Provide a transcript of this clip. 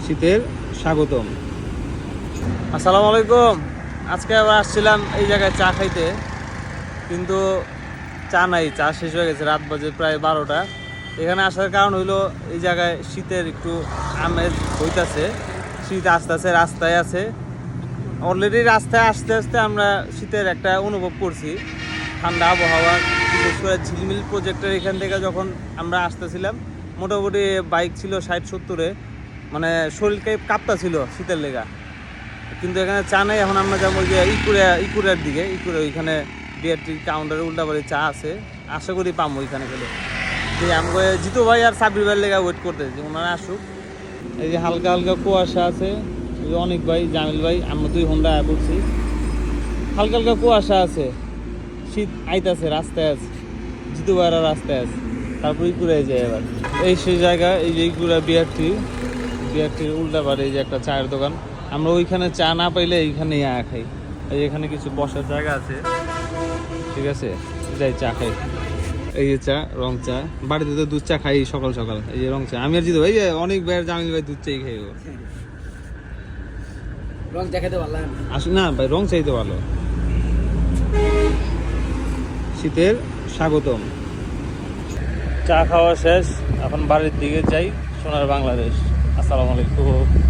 শীতের স্বাগতম। আসসালামু আলাইকুম। আজকে আবার আসছিলাম এই জায়গায় চা খাইতে, কিন্তু চা নাই, চা শেষ হয়ে গেছে। রাত বাজে প্রায় 12টা। এখানে আসার কারণ হইলো এই জায়গায় শীতের একটু আমেজ হইতাছে, শীত আস্তে আস্তে রাস্তায় আছে। অলরেডি রাস্তায় আস্তে আস্তে আমরা শীতের একটা অনুভব করছি, ঠান্ডা আবহাওয়া। বিশেষ করে ঝিলমিল প্রজেক্টের এখান থেকে যখন আমরা আসতেছিলাম, মোটামুটি বাইক ছিল 60-70-এ, মানে শরীরকে কাঁপতা ছিল শীতের লেগা। কিন্তু এখানে চা নাই। এখন আমরা যাবো যে ইকুরের দিকে। ইকুরে ওইখানে বিআরটির কাউন্টারে উল্টাবাড়ি চা আছে, আশা করি পাবো ওইখানে গেলে। আমাকে জিতু ভাই আর সাব্বির ভাইয়ের লেগা ওয়েট করতেছি, ওনারা আসুক। এই যে হালকা হালকা কুয়াশা আছে, অনেক ভাই, জামিল ভাই, আমরা 2 ঘন্টা করছি। হালকা হালকা কুয়াশা আছে, শীত আইতাছে, রাস্তায় আছে, জিতু ভাইয়েরা রাস্তায় আছে। তারপর ইকুরে যায় এবার এই সেই জায়গা। এই যে ইকুরা বিআরটির উল্টাবাড়ি এই যে একটা চায়ের দোকান। আমরা ওইখানে চা না পাইলে এইখানে খাই। এই এখানে কিছু বসার জায়গা আছে, ঠিক আছে, যাই চা খাই। এই যে চা, রং চা। বাড়িতে তো দুধ চা খাই সকাল সকাল। এই যে রং চা, আমি আর জিতু ভাই, অনেক ভাইয়ের জামিল ভাই দুধ চাই খাই। রং চা খেতে ভালো লাগে আসুন না ভাই, রং চাই তো ভালো। শীতের স্বাগতম। চা খাওয়া শেষ, এখন বাড়ির দিকে যাই। সোনার বাংলাদেশ। আসসালামু আলাইকুম।